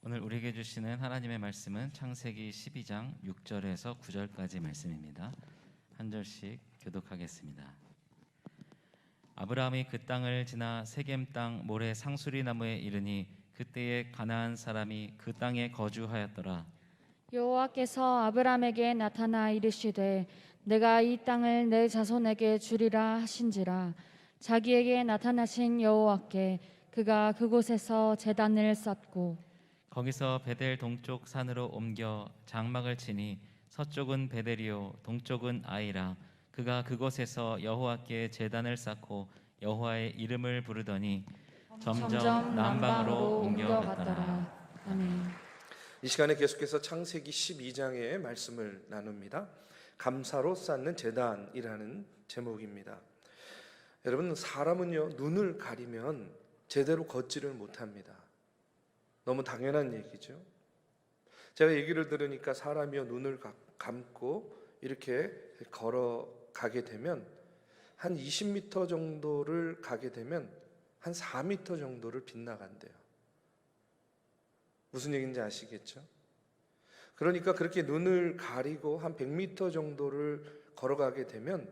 오늘 우리에게 주시는 하나님의 말씀은 창세기 12장 6절에서 9절까지 말씀입니다. 한 절씩 교독하겠습니다. 아브라함이 그 땅을 지나 세겜 땅 모래 상수리 나무에 이르니 그때에 가나안 사람이 그 땅에 거주하였더라. 여호와께서 아브라함에게 나타나 이르시되 내가 이 땅을 내 자손에게 주리라 하신지라. 자기에게 나타나신 여호와께 그가 그곳에서 제단을 쌓고 거기서 베델 동쪽 산으로 옮겨 장막을 치니 서쪽은 베델이요 동쪽은 아이라. 그가 그곳에서 여호와께 제단을 쌓고 여호와의 이름을 부르더니 점점 남방으로 옮겨갔더라. 아멘. 이 시간에 계속해서 창세기 12장의 말씀을 나눕니다. 감사로 쌓는 제단이라는 제목입니다. 여러분, 사람은요 눈을 가리면 제대로 걷지를 못합니다. 너무 당연한 얘기죠. 제가 얘기를 들으니까 사람이요 눈을 감고 이렇게 걸어가게 되면 한 20m 정도를 가게 되면 한 4m 정도를 빗나간대요. 무슨 얘기인지 아시겠죠? 그러니까 그렇게 눈을 가리고 한 100m 정도를 걸어가게 되면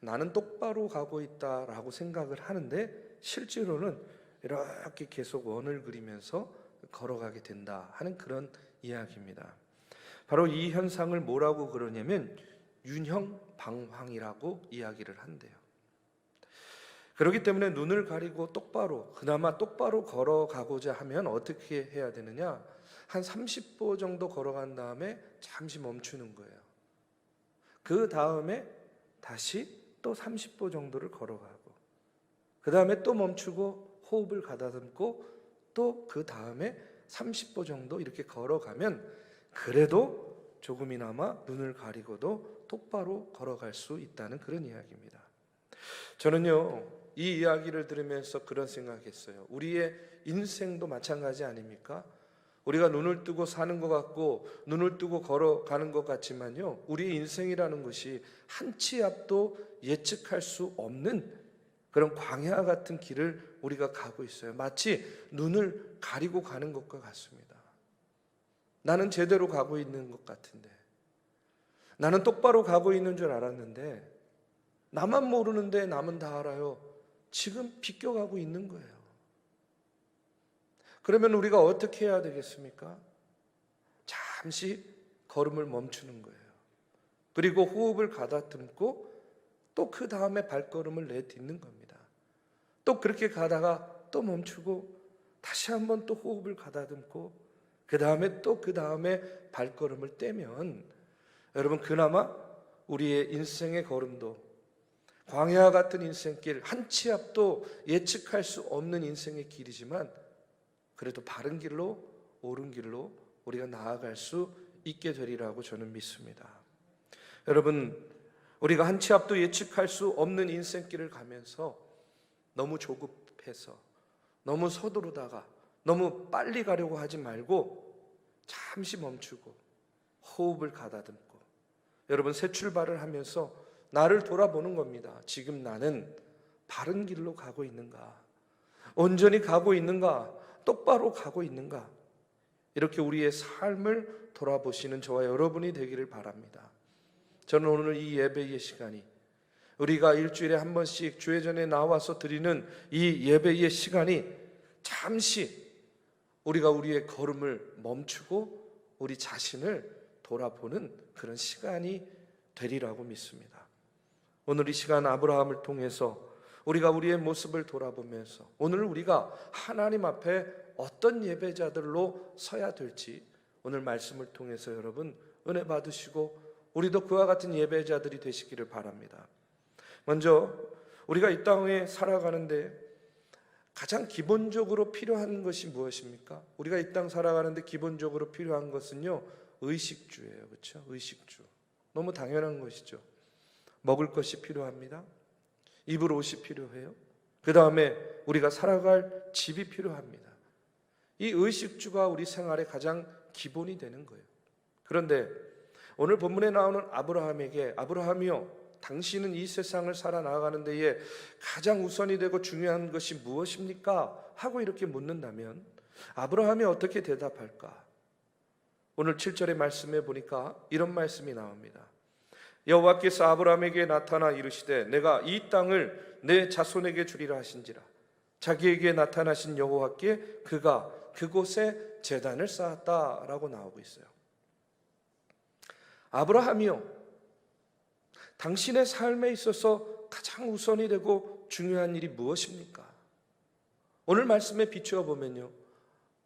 나는 똑바로 가고 있다라고 생각을 하는데 실제로는 이렇게 계속 원을 그리면서 걸어가게 된다 하는 그런 이야기입니다. 바로 이 현상을 뭐라고 그러냐면 윤형방황이라고 이야기를 한대요. 그렇기 때문에 눈을 가리고 그나마 똑바로 걸어가고자 하면 어떻게 해야 되느냐? 한 30보 정도 걸어간 다음에 잠시 멈추는 거예요. 그 다음에 다시 또 30보 정도를 걸어가고 그 다음에 또 멈추고 호흡을 가다듬고 또 그 다음에 30보 정도 이렇게 걸어가면 그래도 조금이나마 눈을 가리고도 똑바로 걸어갈 수 있다는 그런 이야기입니다. 저는요 이 이야기를 들으면서 그런 생각했어요. 우리의 인생도 마찬가지 아닙니까? 우리가 눈을 뜨고 사는 것 같고 눈을 뜨고 걸어가는 것 같지만요 우리의 인생이라는 것이 한 치 앞도 예측할 수 없는 그런 광야 같은 길을 우리가 가고 있어요. 마치 눈을 가리고 가는 것과 같습니다. 나는 제대로 가고 있는 것 같은데, 나는 똑바로 가고 있는 줄 알았는데 나만 모르는데 남은 다 알아요. 지금 비껴가고 있는 거예요. 그러면 우리가 어떻게 해야 되겠습니까? 잠시 걸음을 멈추는 거예요. 그리고 호흡을 가다듬고 또 그 다음에 발걸음을 내딛는 겁니다. 또 그렇게 가다가 또 멈추고 다시 한번 또 호흡을 가다듬고 그 다음에 발걸음을 떼면 여러분 그나마 우리의 인생의 걸음도 광야 같은 인생길, 한 치 앞도 예측할 수 없는 인생의 길이지만 그래도 바른 길로 옳은 길로 우리가 나아갈 수 있게 되리라고 저는 믿습니다. 여러분, 우리가 한 치 앞도 예측할 수 없는 인생길을 가면서 너무 조급해서 너무 서두르다가 너무 빨리 가려고 하지 말고 잠시 멈추고 호흡을 가다듬고 여러분 새 출발을 하면서 나를 돌아보는 겁니다. 지금 나는 바른 길로 가고 있는가? 온전히 가고 있는가? 똑바로 가고 있는가? 이렇게 우리의 삶을 돌아보시는 저와 여러분이 되기를 바랍니다. 저는 오늘 이 예배의 시간이 우리가 일주일에 한 번씩 주회전에 나와서 드리는 이 예배의 시간이 잠시 우리가 우리의 걸음을 멈추고 우리 자신을 돌아보는 그런 시간이 되리라고 믿습니다. 오늘 이 시간 아브라함을 통해서 우리가 우리의 모습을 돌아보면서 오늘 우리가 하나님 앞에 어떤 예배자들로 서야 될지 오늘 말씀을 통해서 여러분 은혜 받으시고 우리도 그와 같은 예배자들이 되시기를 바랍니다. 먼저 우리가 이 땅에 살아가는데 가장 기본적으로 필요한 것이 무엇입니까? 우리가 이 땅 살아가는데 기본적으로 필요한 것은요 의식주예요. 그렇죠? 의식주. 너무 당연한 것이죠. 먹을 것이 필요합니다. 입을 옷이 필요해요. 그 다음에 우리가 살아갈 집이 필요합니다. 이 의식주가 우리 생활의 가장 기본이 되는 거예요. 그런데 오늘 본문에 나오는 아브라함에게 아브라함이요 당신은 이 세상을 살아나가는 데에 가장 우선이 되고 중요한 것이 무엇입니까? 하고 이렇게 묻는다면 아브라함이 어떻게 대답할까? 오늘 7절의 말씀에 보니까 이런 말씀이 나옵니다. 여호와께서 아브라함에게 나타나 이르시되 내가 이 땅을 내 자손에게 주리라 하신지라. 자기에게 나타나신 여호와께 그가 그곳에 제단을 쌓았다라고 나오고 있어요. 아브라함이요, 당신의 삶에 있어서 가장 우선이 되고 중요한 일이 무엇입니까? 오늘 말씀에 비추어 보면요,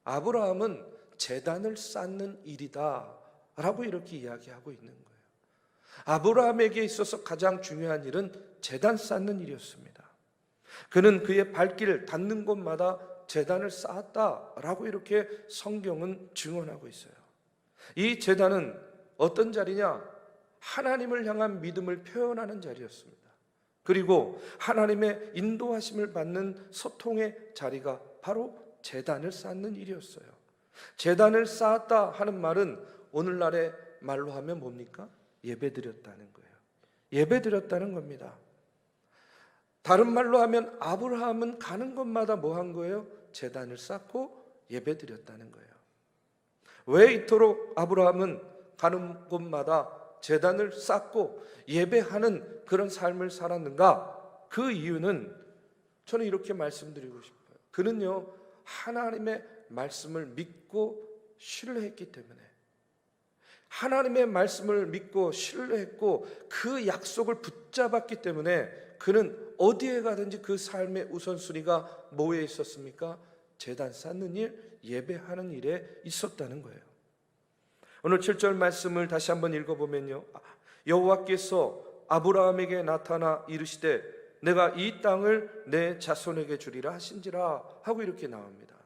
아브라함은 제단을 쌓는 일이다 라고 이렇게 이야기하고 있는 거예요. 아브라함에게 있어서 가장 중요한 일은 제단 쌓는 일이었습니다. 그는 그의 발길 닿는 곳마다 제단을 쌓았다라고 이렇게 성경은 증언하고 있어요. 이 제단은 어떤 자리냐? 하나님을 향한 믿음을 표현하는 자리였습니다. 그리고 하나님의 인도하심을 받는 소통의 자리가 바로 제단을 쌓는 일이었어요. 제단을 쌓았다 하는 말은 오늘날의 말로 하면 뭡니까? 예배드렸다는 거예요. 예배드렸다는 겁니다. 다른 말로 하면 아브라함은 가는 곳마다 뭐 한 거예요? 제단을 쌓고 예배드렸다는 거예요. 왜 이토록 아브라함은 가는 곳마다 제단을 쌓고 예배하는 그런 삶을 살았는가? 그 이유는 저는 이렇게 말씀드리고 싶어요. 그는요, 하나님의 말씀을 믿고 신뢰했기 때문에, 하나님의 말씀을 믿고 신뢰했고 그 약속을 붙잡았기 때문에 그는 어디에 가든지 그 삶의 우선순위가 뭐에 있었습니까? 제단 쌓는 일, 예배하는 일에 있었다는 거예요. 오늘 7절 말씀을 다시 한번 읽어보면요, 여호와께서 아브라함에게 나타나 이르시되 내가 이 땅을 내 자손에게 주리라 하신지라 하고 이렇게 나옵니다.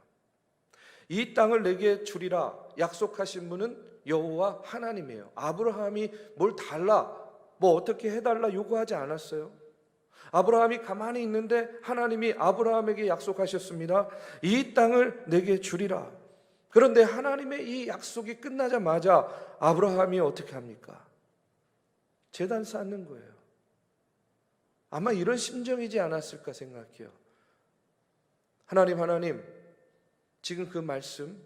이 땅을 내게 주리라 약속하신 분은 여호와 하나님이에요. 아브라함이 뭘 달라, 뭐 어떻게 해달라 요구하지 않았어요. 아브라함이 가만히 있는데 하나님이 아브라함에게 약속하셨습니다. 이 땅을 내게 주리라. 그런데 하나님의 이 약속이 끝나자마자 아브라함이 어떻게 합니까? 제단 쌓는 거예요. 아마 이런 심정이지 않았을까 생각해요. 하나님, 지금 그 말씀,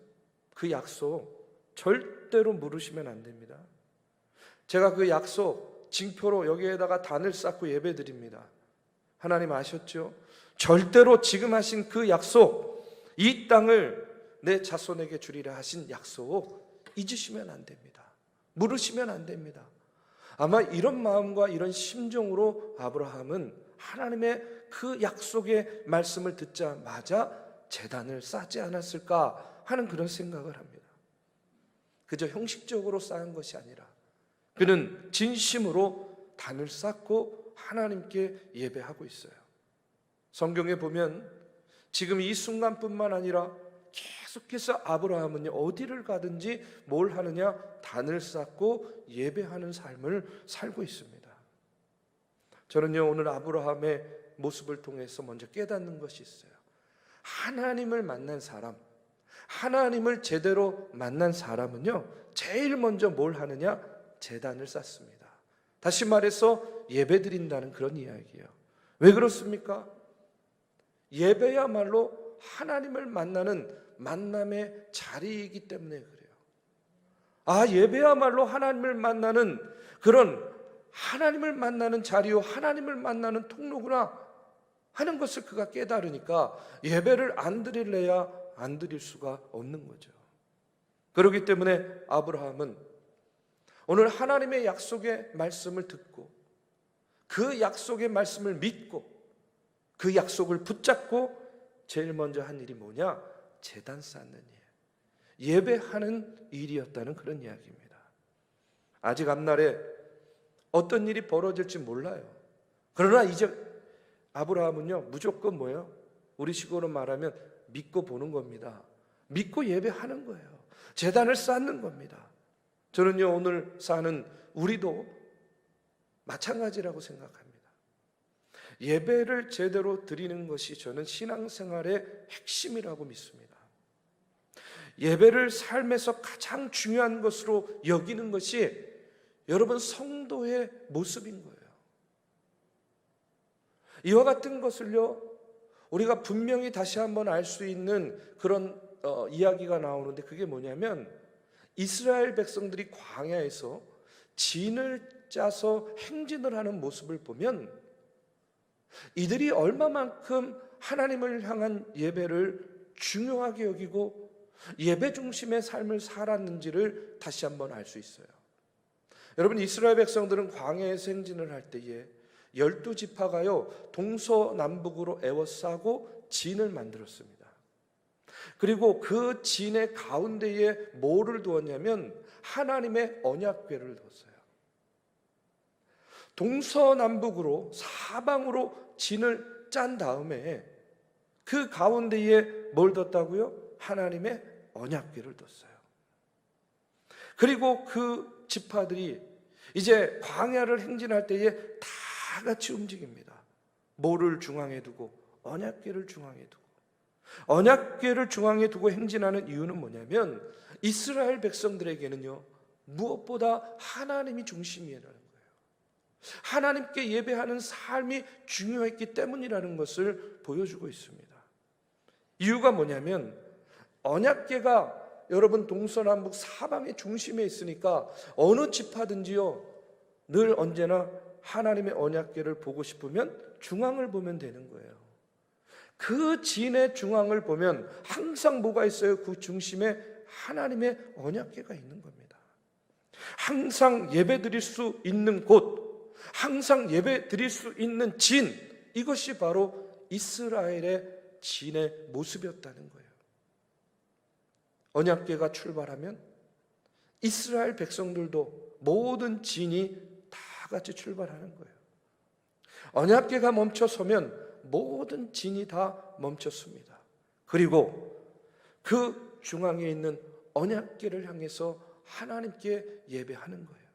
그 약속 절대로 물으시면 안 됩니다. 제가 그 약속 징표로 여기에다가 단을 쌓고 예배드립니다. 하나님 아셨죠? 절대로 지금 하신 그 약속, 이 땅을 내 자손에게 주리라 하신 약속 잊으시면 안 됩니다. 물으시면 안 됩니다. 아마 이런 마음과 이런 심정으로 아브라함은 하나님의 그 약속의 말씀을 듣자마자 제단을 쌓지 않았을까 하는 그런 생각을 합니다. 그저 형식적으로 쌓은 것이 아니라 그는 진심으로 단을 쌓고 하나님께 예배하고 있어요. 성경에 보면 지금 이 순간뿐만 아니라 계속해서 아브라함은 어디를 가든지 뭘 하느냐? 단을 쌓고 예배하는 삶을 살고 있습니다. 저는요, 오늘 아브라함의 모습을 통해서 먼저 깨닫는 것이 있어요. 하나님을 만난 사람, 하나님을 제대로 만난 사람은요, 제일 먼저 뭘 하느냐? 제단을 쌓습니다. 다시 말해서 예배드린다는 그런 이야기예요. 왜 그렇습니까? 예배야말로 하나님을 만나는 만남의 자리이기 때문에 그래요. 예배야말로 하나님을 만나는 그런 하나님을 만나는 자리요, 하나님을 만나는 통로구나 하는 것을 그가 깨달으니까 예배를 안 드릴래야 안 드릴 수가 없는 거죠. 그렇기 때문에 아브라함은 오늘 하나님의 약속의 말씀을 듣고 그 약속의 말씀을 믿고 그 약속을 붙잡고 제일 먼저 한 일이 뭐냐? 제단 쌓는 일, 예배하는 일이었다는 그런 이야기입니다. 아직 앞날에 어떤 일이 벌어질지 몰라요. 그러나 이제 아브라함은요, 무조건 뭐예요? 우리 식으로 말하면 믿고 보는 겁니다. 믿고 예배하는 거예요. 제단을 쌓는 겁니다. 저는요, 오늘 사는 우리도 마찬가지라고 생각합니다. 예배를 제대로 드리는 것이 저는 신앙생활의 핵심이라고 믿습니다. 예배를 삶에서 가장 중요한 것으로 여기는 것이 여러분 성도의 모습인 거예요. 이와 같은 것을요, 우리가 분명히 다시 한번 알 수 있는 그런 이야기가 나오는데 그게 뭐냐면 이스라엘 백성들이 광야에서 진을 짜서 행진을 하는 모습을 보면 이들이 얼마만큼 하나님을 향한 예배를 중요하게 여기고 예배 중심의 삶을 살았는지를 다시 한번 알 수 있어요. 여러분, 이스라엘 백성들은 광야에서 행진을 할 때에 12지파가요 동서남북으로 에워싸고 진을 만들었습니다. 그리고 그 진의 가운데에 뭐를 두었냐면 하나님의 언약궤를 뒀어요. 동서남북으로 사방으로 진을 짠 다음에 그 가운데에 뭘 뒀다고요? 하나님의 언약궤를 뒀어요. 그리고 그 지파들이 이제 광야를 행진할 때에 다 같이 움직입니다. 뭐를 중앙에 두고? 언약궤를 중앙에 두고. 언약궤를 중앙에 두고 행진하는 이유는 뭐냐면 이스라엘 백성들에게는요 무엇보다 하나님이 중심이라는 거예요. 하나님께 예배하는 삶이 중요했기 때문이라는 것을 보여주고 있습니다. 이유가 뭐냐면 언약궤가 여러분 동서남북 사방의 중심에 있으니까 어느 지파든지요 늘 언제나 하나님의 언약궤를 보고 싶으면 중앙을 보면 되는 거예요. 그 진의 중앙을 보면 항상 뭐가 있어요? 그 중심에 하나님의 언약궤가 있는 겁니다. 항상 예배드릴 수 있는 곳, 항상 예배드릴 수 있는 진, 이것이 바로 이스라엘의 진의 모습이었다는 거예요. 언약궤가 출발하면 이스라엘 백성들도 모든 진이 다 같이 출발하는 거예요. 언약궤가 멈춰서면 모든 진이 다 멈췄습니다. 그리고 그 중앙에 있는 언약궤를 향해서 하나님께 예배하는 거예요.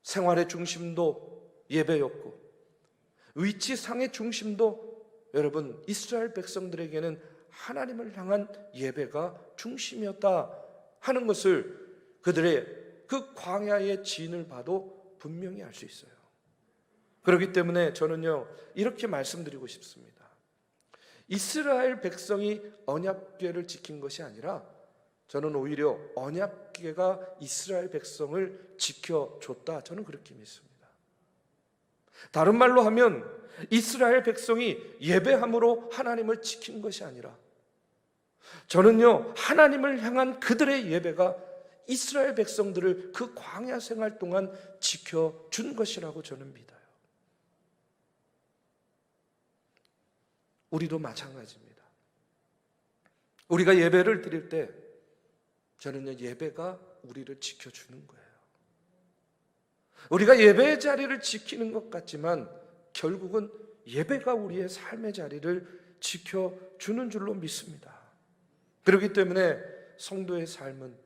생활의 중심도 예배였고 위치상의 중심도 여러분 이스라엘 백성들에게는 하나님을 향한 예배가 중심이었다 하는 것을 그들의 그 광야의 진을 봐도 분명히 알 수 있어요. 그렇기 때문에 저는요 이렇게 말씀드리고 싶습니다. 이스라엘 백성이 언약궤를 지킨 것이 아니라 저는 오히려 언약궤가 이스라엘 백성을 지켜줬다, 저는 그렇게 믿습니다. 다른 말로 하면 이스라엘 백성이 예배함으로 하나님을 지킨 것이 아니라 저는요 하나님을 향한 그들의 예배가 이스라엘 백성들을 그 광야 생활 동안 지켜준 것이라고 저는 믿어요. 우리도 마찬가지입니다. 우리가 예배를 드릴 때 저는요 예배가 우리를 지켜주는 거예요. 우리가 예배의 자리를 지키는 것 같지만 결국은 예배가 우리의 삶의 자리를 지켜주는 줄로 믿습니다. 그렇기 때문에 성도의 삶은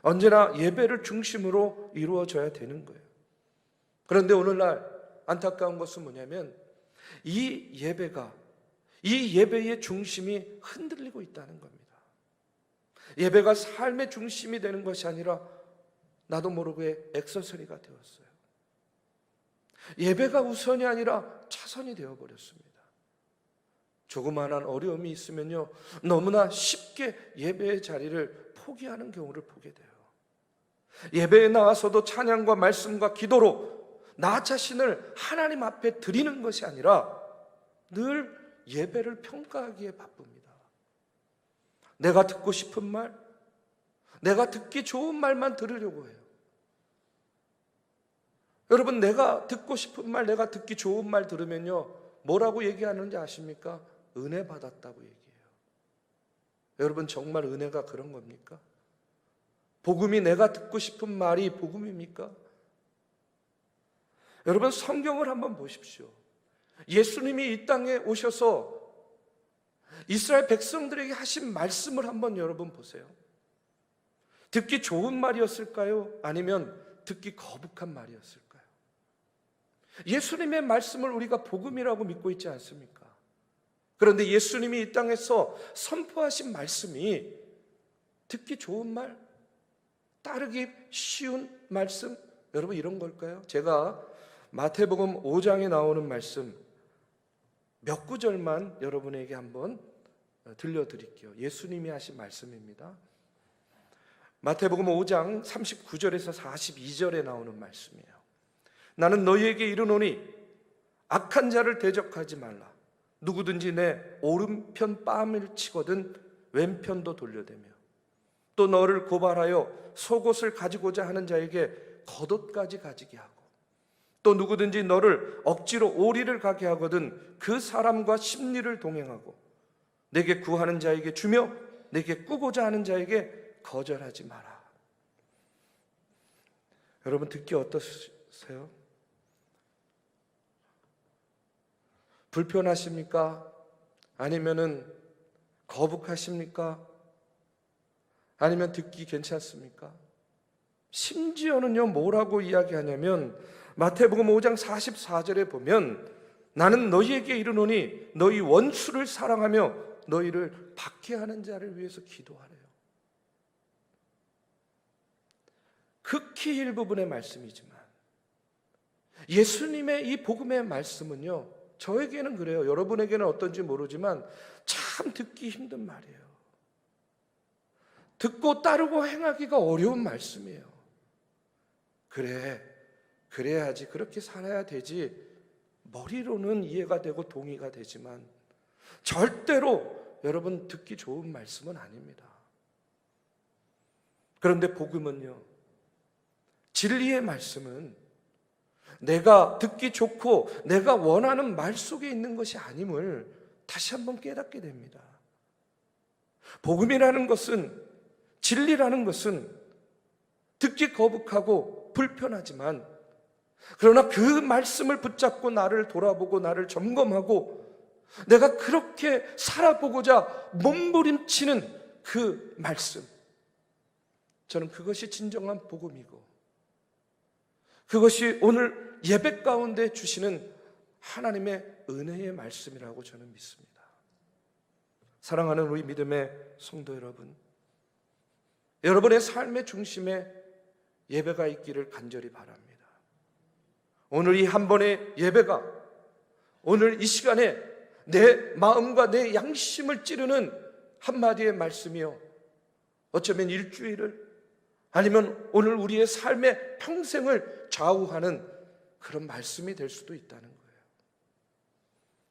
언제나 예배를 중심으로 이루어져야 되는 거예요. 그런데 오늘날 안타까운 것은 뭐냐면 이 예배의 중심이 흔들리고 있다는 겁니다. 예배가 삶의 중심이 되는 것이 아니라 나도 모르게 액세서리가 되었어요. 예배가 우선이 아니라 차선이 되어버렸습니다. 조그마한 어려움이 있으면요 너무나 쉽게 예배의 자리를 포기하는 경우를 보게 돼요. 예배에 나와서도 찬양과 말씀과 기도로 나 자신을 하나님 앞에 드리는 것이 아니라 늘 예배를 평가하기에 바쁩니다. 내가 듣고 싶은 말, 내가 듣기 좋은 말만 들으려고 해요. 여러분, 내가 듣고 싶은 말, 내가 듣기 좋은 말 들으면요 뭐라고 얘기하는지 아십니까? 은혜 받았다고 얘기해요. 여러분, 정말 은혜가 그런 겁니까? 복음이 내가 듣고 싶은 말이 복음입니까? 여러분, 성경을 한번 보십시오. 예수님이 이 땅에 오셔서 이스라엘 백성들에게 하신 말씀을 한번 여러분 보세요. 듣기 좋은 말이었을까요? 아니면 듣기 거북한 말이었을까요? 예수님의 말씀을 우리가 복음이라고 믿고 있지 않습니까? 그런데 예수님이 이 땅에서 선포하신 말씀이 듣기 좋은 말, 따르기 쉬운 말씀, 여러분 이런 걸까요? 제가 마태복음 5장에 나오는 말씀 몇 구절만 여러분에게 한번 들려드릴게요. 예수님이 하신 말씀입니다. 마태복음 5장 39절에서 42절에 나오는 말씀이에요. 나는 너희에게 이르노니 악한 자를 대적하지 말라. 누구든지 내 오른편 뺨을 치거든 왼편도 돌려대며 또 너를 고발하여 속옷을 가지고자 하는 자에게 겉옷까지 가지게 하고 또 누구든지 너를 억지로 오리를 가게 하거든 그 사람과 십리를 동행하고 내게 구하는 자에게 주며 내게 꾸고자 하는 자에게 거절하지 마라. 여러분 듣기 어떠세요? 불편하십니까? 아니면은 거북하십니까? 아니면 듣기 괜찮습니까? 심지어는요 뭐라고 이야기하냐면 마태복음 5장 44절에 보면 나는 너희에게 이르노니 너희 원수를 사랑하며 너희를 박해하는 자를 위해서 기도하래요. 극히 일부분의 말씀이지만 예수님의 이 복음의 말씀은요 저에게는 그래요. 여러분에게는 어떤지 모르지만 참 듣기 힘든 말이에요. 듣고 따르고 행하기가 어려운 말씀이에요. 그래야지, 그렇게 살아야 되지, 머리로는 이해가 되고 동의가 되지만 절대로 여러분 듣기 좋은 말씀은 아닙니다. 그런데 복음은요, 진리의 말씀은 내가 듣기 좋고 내가 원하는 말 속에 있는 것이 아님을 다시 한번 깨닫게 됩니다. 복음이라는 것은, 진리라는 것은 듣기 거북하고 불편하지만 그러나 그 말씀을 붙잡고 나를 돌아보고 나를 점검하고 내가 그렇게 살아보고자 몸부림치는 그 말씀, 저는 그것이 진정한 복음이고 그것이 오늘 예배 가운데 주시는 하나님의 은혜의 말씀이라고 저는 믿습니다. 사랑하는 우리 믿음의 성도 여러분, 여러분의 삶의 중심에 예배가 있기를 간절히 바랍니다. 오늘 이 한 번의 예배가, 오늘 이 시간에 내 마음과 내 양심을 찌르는 한마디의 말씀이요, 어쩌면 일주일을, 아니면 오늘 우리의 삶의 평생을 좌우하는 그런 말씀이 될 수도 있다는 거예요.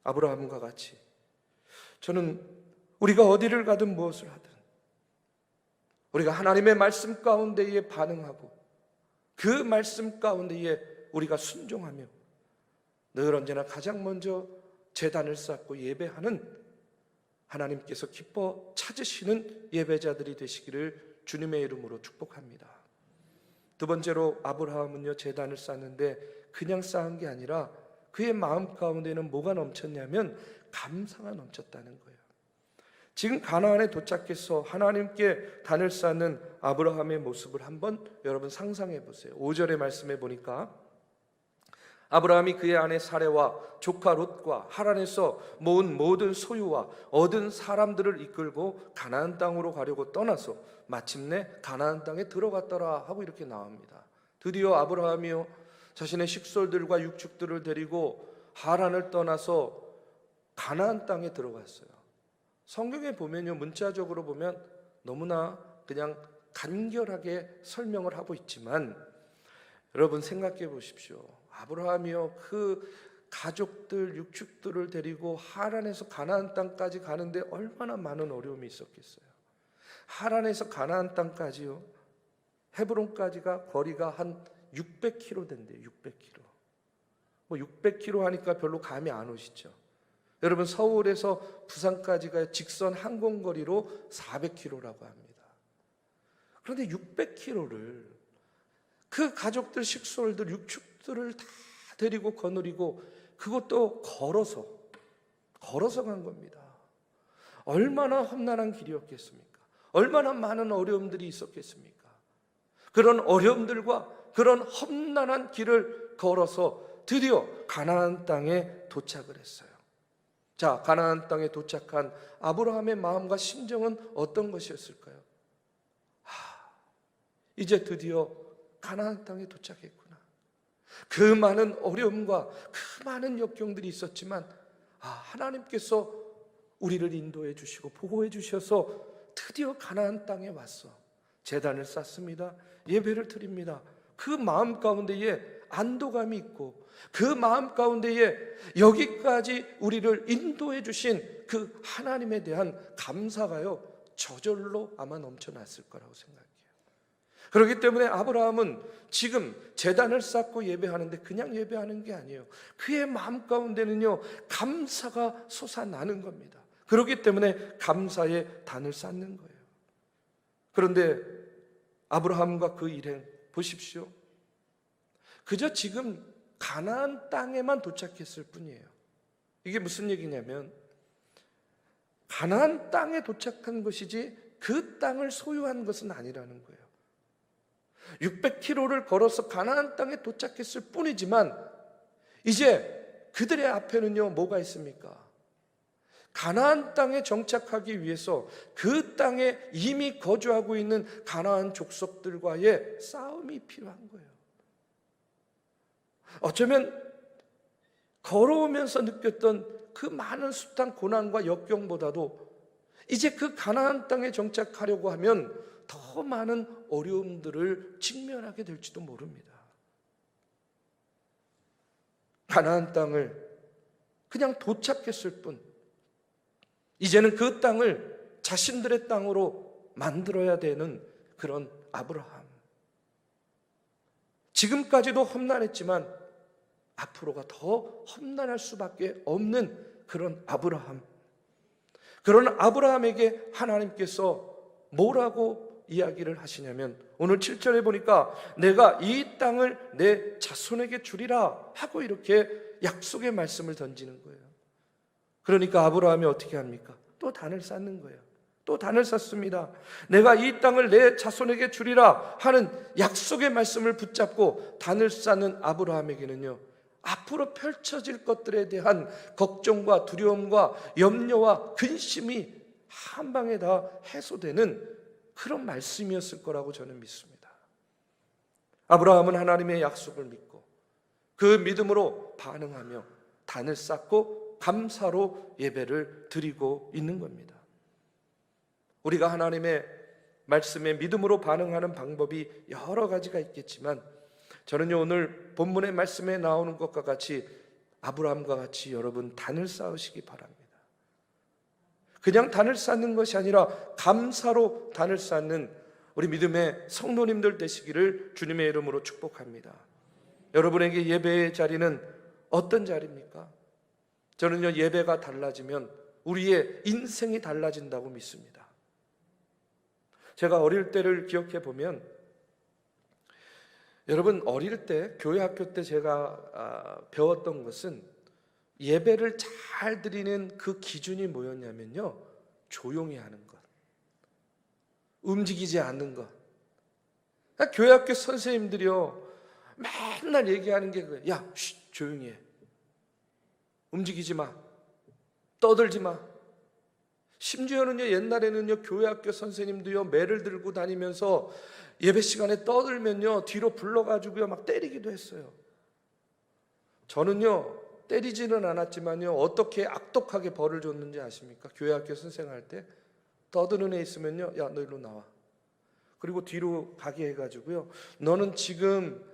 아브라함과 같이 저는 우리가 어디를 가든 무엇을 하든 우리가 하나님의 말씀 가운데에 반응하고 그 말씀 가운데에 우리가 순종하며 늘 언제나 가장 먼저 제단을 쌓고 예배하는 하나님께서 기뻐 찾으시는 예배자들이 되시기를 주님의 이름으로 축복합니다. 두 번째로 아브라함은요, 제단을 쌓는데 그냥 쌓은 게 아니라 그의 마음 가운데는 뭐가 넘쳤냐면 감사가 넘쳤다는 거예요. 지금 가나안에 도착해서 하나님께 단을 쌓는 아브라함의 모습을 한번 여러분 상상해 보세요. 5절의 말씀에 보니까 아브라함이 그의 아내 사레와 조카 롯과 하란에서 모은 모든 소유와 얻은 사람들을 이끌고 가나안 땅으로 가려고 떠나서 마침내 가나안 땅에 들어갔더라 하고 이렇게 나옵니다. 드디어 아브라함이요, 자신의 식솔들과 육축들을 데리고 하란을 떠나서 가나안 땅에 들어갔어요. 성경에 보면요, 문자적으로 보면 너무나 그냥 간결하게 설명을 하고 있지만 여러분 생각해 보십시오. 아브라함이요, 그 가족들, 육축들을 데리고 하란에서 가나안 땅까지 가는데 얼마나 많은 어려움이 있었겠어요. 하란에서 가나안 땅까지요, 헤브론까지가 거리가 한 600km 된대요. 600km. 뭐 600km 하니까 별로 감이 안 오시죠. 여러분 서울에서 부산까지가 직선 항공거리로 400km라고 합니다. 그런데 600km를 그 가족들, 식솔들, 육축들을 다 데리고 거느리고 그것도 걸어서 간 겁니다. 얼마나 험난한 길이었겠습니까? 얼마나 많은 어려움들이 있었겠습니까? 그런 어려움들과 그런 험난한 길을 걸어서 드디어 가나안 땅에 도착을 했어요. 자, 가나안 땅에 도착한 아브라함의 마음과 심정은 어떤 것이었을까요? 이제 드디어 가나안 땅에 도착했구나. 그 많은 어려움과 그 많은 역경들이 있었지만 하나님께서 우리를 인도해 주시고 보호해 주셔서 드디어 가나안 땅에 왔어. 제단을 쌓습니다. 예배를 드립니다. 그 마음 가운데에 안도감이 있고 그 마음 가운데에 여기까지 우리를 인도해 주신 그 하나님에 대한 감사가요 저절로 아마 넘쳐났을 거라고 생각해요. 그렇기 때문에 아브라함은 지금 제단을 쌓고 예배하는데 그냥 예배하는 게 아니에요. 그의 마음 가운데는요 감사가 솟아나는 겁니다. 그렇기 때문에 감사의 단을 쌓는 거예요. 그런데 아브라함과 그 일행 보십시오. 그저 지금 가나안 땅에만 도착했을 뿐이에요. 이게 무슨 얘기냐면 가나안 땅에 도착한 것이지 그 땅을 소유한 것은 아니라는 거예요. 600km를 걸어서 가나안 땅에 도착했을 뿐이지만 이제 그들의 앞에는요 뭐가 있습니까? 가나안 땅에 정착하기 위해서 그 땅에 이미 거주하고 있는 가나안 족속들과의 싸움이 필요한 거예요. 어쩌면 걸어오면서 느꼈던 그 많은 숱한 고난과 역경보다도 이제 그 가나안 땅에 정착하려고 하면 더 많은 어려움들을 직면하게 될지도 모릅니다. 가나안 땅을 그냥 도착했을 뿐 이제는 그 땅을 자신들의 땅으로 만들어야 되는 그런 아브라함. 지금까지도 험난했지만 앞으로가 더 험난할 수밖에 없는 그런 아브라함. 그런 아브라함에게 하나님께서 뭐라고 이야기를 하시냐면 오늘 7절에 보니까 내가 이 땅을 내 자손에게 주리라 하고 이렇게 약속의 말씀을 던지는 거예요. 그러니까 아브라함이 어떻게 합니까? 또 단을 쌓는 거예요. 또 단을 쌓습니다. 내가 이 땅을 내 자손에게 주리라 하는 약속의 말씀을 붙잡고 단을 쌓는 아브라함에게는요 앞으로 펼쳐질 것들에 대한 걱정과 두려움과 염려와 근심이 한 방에 다 해소되는 그런 말씀이었을 거라고 저는 믿습니다. 아브라함은 하나님의 약속을 믿고 그 믿음으로 반응하며 단을 쌓고 감사로 예배를 드리고 있는 겁니다. 우리가 하나님의 말씀에 믿음으로 반응하는 방법이 여러 가지가 있겠지만 저는요 오늘 본문의 말씀에 나오는 것과 같이 아브라함과 같이 여러분 단을 쌓으시기 바랍니다. 그냥 단을 쌓는 것이 아니라 감사로 단을 쌓는 우리 믿음의 성도님들 되시기를 주님의 이름으로 축복합니다. 여러분에게 예배의 자리는 어떤 자리입니까? 저는요 예배가 달라지면 우리의 인생이 달라진다고 믿습니다. 제가 어릴 때를 기억해 보면 여러분 어릴 때 교회 학교 때 제가 배웠던 것은 예배를 잘 드리는 그 기준이 뭐였냐면요 조용히 하는 것, 움직이지 않는 것. 교회 학교 선생님들이요 맨날 얘기하는 게 그거예요. 야, 조용히 해. 움직이지 마. 떠들지 마. 심지어는요 옛날에는요 교회 학교 선생님도요 매를 들고 다니면서 예배 시간에 떠들면요 뒤로 불러가지고요 막 때리기도 했어요. 저는요 때리지는 않았지만요 어떻게 악독하게 벌을 줬는지 아십니까? 교회 학교 선생할 때 떠드는 애 있으면요 야 너 일로 나와. 그리고 뒤로 가게 해가지고요 너는 지금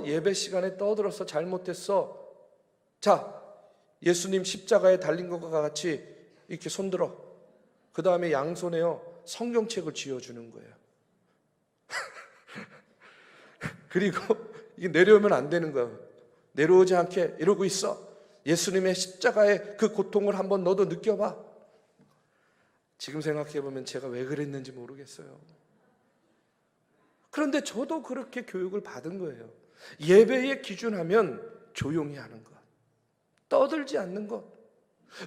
예배 시간에 떠들어서 잘못했어. 자 예수님 십자가에 달린 것과 같이 이렇게 손들어. 그 다음에 양손에요 성경책을 쥐어주는 거예요. 그리고 이게 내려오면 안 되는 거예요. 내려오지 않게 이러고 있어. 예수님의 십자가의 그 고통을 한번 너도 느껴봐. 지금 생각해보면 제가 왜 그랬는지 모르겠어요. 그런데 저도 그렇게 교육을 받은 거예요. 예배의 기준하면 조용히 하는 것, 떠들지 않는 것,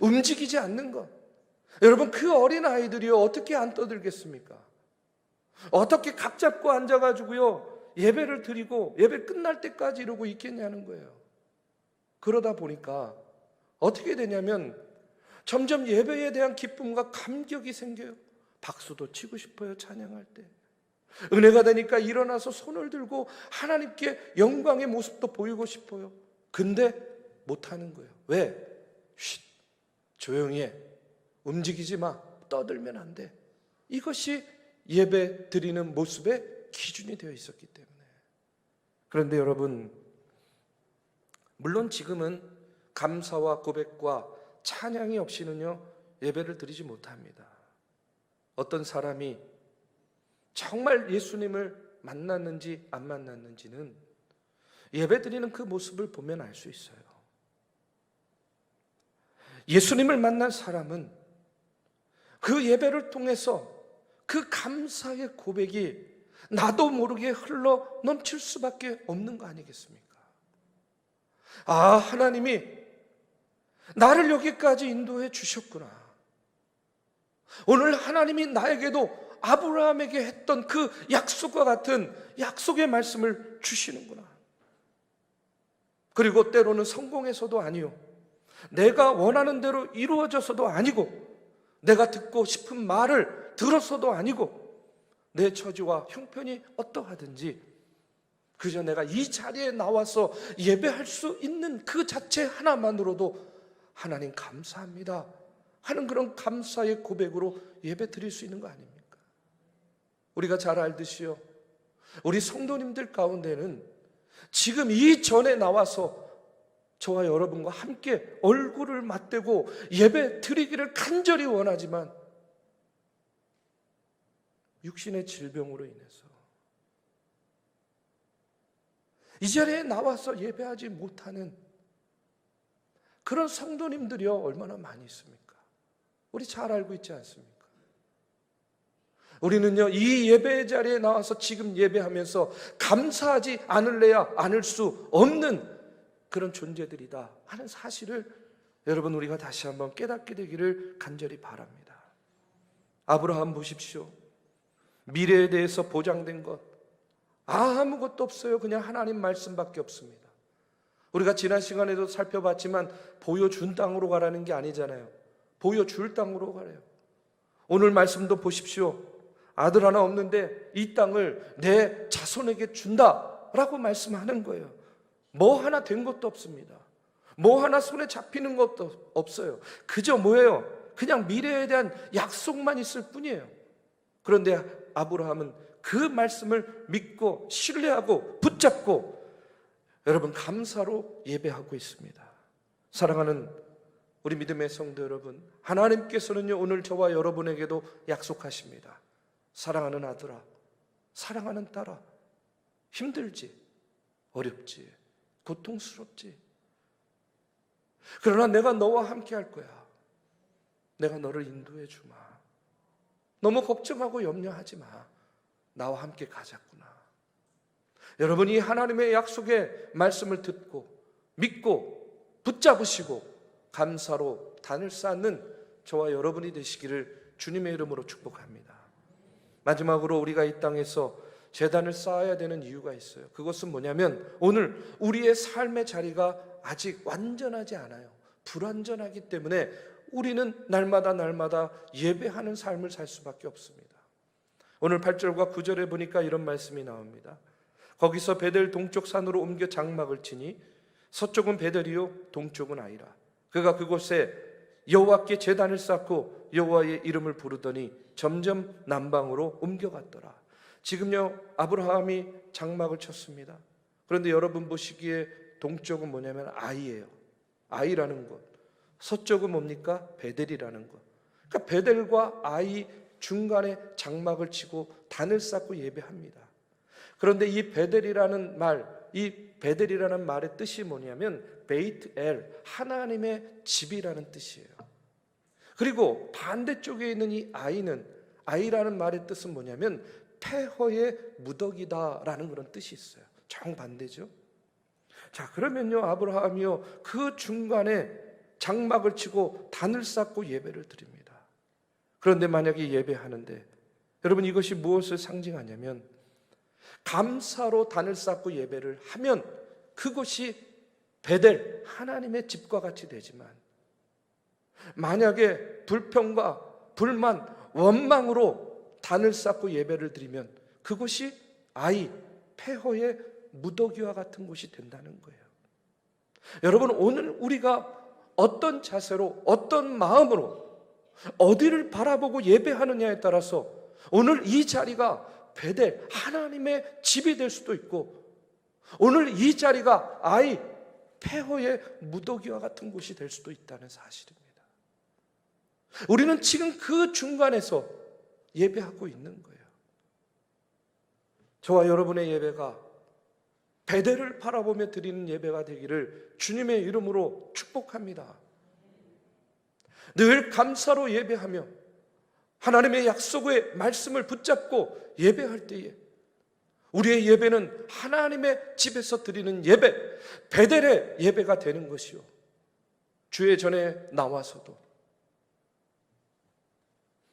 움직이지 않는 것. 여러분 그 어린 아이들이요 어떻게 안 떠들겠습니까? 어떻게 각 잡고 앉아가지고요 예배를 드리고 예배 끝날 때까지 이러고 있겠냐는 거예요. 그러다 보니까 어떻게 되냐면 점점 예배에 대한 기쁨과 감격이 생겨요. 박수도 치고 싶어요. 찬양할 때 은혜가 되니까 일어나서 손을 들고 하나님께 영광의 모습도 보이고 싶어요. 근데 못하는 거예요. 왜? 조용히 해. 움직이지 마. 떠들면 안 돼. 이것이 예배 드리는 모습의 기준이 되어 있었기 때문에. 그런데 여러분, 물론 지금은 감사와 고백과 찬양이 없이는요 예배를 드리지 못합니다. 어떤 사람이 정말 예수님을 만났는지 안 만났는지는 예배 드리는 그 모습을 보면 알 수 있어요. 예수님을 만난 사람은 그 예배를 통해서 그 감사의 고백이 나도 모르게 흘러 넘칠 수밖에 없는 거 아니겠습니까? 아, 하나님이 나를 여기까지 인도해 주셨구나. 오늘 하나님이 나에게도 아브라함에게 했던 그 약속과 같은 약속의 말씀을 주시는구나. 그리고 때로는 성공해서도 아니요, 내가 원하는 대로 이루어져서도 아니고, 내가 듣고 싶은 말을 들어서도 아니고, 내 처지와 형편이 어떠하든지 그저 내가 이 자리에 나와서 예배할 수 있는 그 자체 하나만으로도 하나님 감사합니다 하는 그런 감사의 고백으로 예배 드릴 수 있는 거 아닙니까? 우리가 잘 알듯이요, 우리 성도님들 가운데는 지금 이 전에 나와서 저와 여러분과 함께 얼굴을 맞대고 예배 드리기를 간절히 원하지만 육신의 질병으로 인해서 이 자리에 나와서 예배하지 못하는 그런 성도님들이요 얼마나 많이 있습니까? 우리 잘 알고 있지 않습니까? 우리는요 이 예배 자리에 나와서 지금 예배하면서 감사하지 않을래야 않을 수 없는 그런 존재들이다 하는 사실을 여러분 우리가 다시 한번 깨닫게 되기를 간절히 바랍니다. 아브라함 보십시오. 미래에 대해서 보장된 것 아무것도 없어요. 그냥 하나님 말씀밖에 없습니다. 우리가 지난 시간에도 살펴봤지만 보여준 땅으로 가라는 게 아니잖아요. 보여줄 땅으로 가래요. 오늘 말씀도 보십시오. 아들 하나 없는데 이 땅을 내 자손에게 준다라고 말씀하는 거예요. 뭐 하나 된 것도 없습니다. 뭐 하나 손에 잡히는 것도 없어요. 그저 뭐예요? 그냥 미래에 대한 약속만 있을 뿐이에요. 그런데 아브라함은 그 말씀을 믿고 신뢰하고 붙잡고 여러분 감사로 예배하고 있습니다. 사랑하는 우리 믿음의 성도 여러분, 하나님께서는요 오늘 저와 여러분에게도 약속하십니다. 사랑하는 아들아, 사랑하는 딸아, 힘들지, 어렵지, 고통스럽지, 그러나 내가 너와 함께 할 거야. 내가 너를 인도해 주마. 너무 걱정하고 염려하지 마. 나와 함께 가자꾸나. 여러분이 하나님의 약속의 말씀을 듣고 믿고 붙잡으시고 감사로 단을 쌓는 저와 여러분이 되시기를 주님의 이름으로 축복합니다. 마지막으로 우리가 이 땅에서 제단을 쌓아야 되는 이유가 있어요. 그것은 뭐냐면 오늘 우리의 삶의 자리가 아직 완전하지 않아요. 불완전하기 때문에 우리는 날마다 예배하는 삶을 살 수밖에 없습니다. 오늘 8절과 9절에 보니까 이런 말씀이 나옵니다. 거기서 베델 동쪽 산으로 옮겨 장막을 치니 서쪽은 베델이요 동쪽은 아이라. 그가 그곳에 여호와께 제단을 쌓고 여호와의 이름을 부르더니 점점 남방으로 옮겨갔더라. 지금요 아브라함이 장막을 쳤습니다. 그런데 여러분 보시기에 동쪽은 뭐냐면 아이예요. 아이라는 것. 서쪽은 뭡니까? 베델이라는 것. 그러니까 베델과 아이 중간에 장막을 치고 단을 쌓고 예배합니다. 그런데 이 베델이라는 말의 뜻이 뭐냐면 베이트 엘, 하나님의 집이라는 뜻이에요. 그리고 반대쪽에 있는 이 아이라는 말의 뜻은 뭐냐면 폐허의 무더기다라는 그런 뜻이 있어요. 정반대죠. 자, 그러면요 아브라함이요 그 중간에 장막을 치고 단을 쌓고 예배를 드립니다. 그런데 만약에 예배하는데 여러분 이것이 무엇을 상징하냐면 감사로 단을 쌓고 예배를 하면 그것이 베델 하나님의 집과 같이 되지만 만약에 불평과 불만 원망으로 단을 쌓고 예배를 드리면 그것이 아이 폐허의 무더기와 같은 곳이 된다는 거예요. 여러분 오늘 우리가 어떤 자세로 어떤 마음으로 어디를 바라보고 예배하느냐에 따라서 오늘 이 자리가 베델, 하나님의 집이 될 수도 있고, 오늘 이 자리가 아이, 폐허의 무더기와 같은 곳이 될 수도 있다는 사실입니다. 우리는 지금 그 중간에서 예배하고 있는 거예요. 저와 여러분의 예배가 베델을 바라보며 드리는 예배가 되기를 주님의 이름으로 축복합니다. 늘 감사로 예배하며 하나님의 약속의 말씀을 붙잡고 예배할 때에 우리의 예배는 하나님의 집에서 드리는 예배, 베델의 예배가 되는 것이요, 주의 전에 나와서도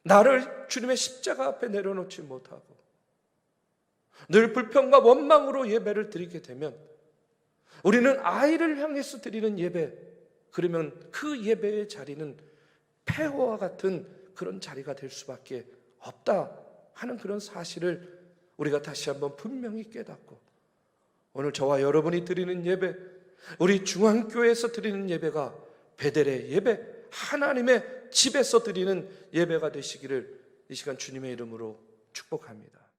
나를 주님의 십자가 앞에 내려놓지 못하고 늘 불평과 원망으로 예배를 드리게 되면 우리는 아이를 향해서 드리는 예배, 그러면 그 예배의 자리는 폐허와 같은 그런 자리가 될 수밖에 없다 하는 그런 사실을 우리가 다시 한번 분명히 깨닫고, 오늘 저와 여러분이 드리는 예배, 우리 중앙교회에서 드리는 예배가 베델의 예배, 하나님의 집에서 드리는 예배가 되시기를 이 시간 주님의 이름으로 축복합니다.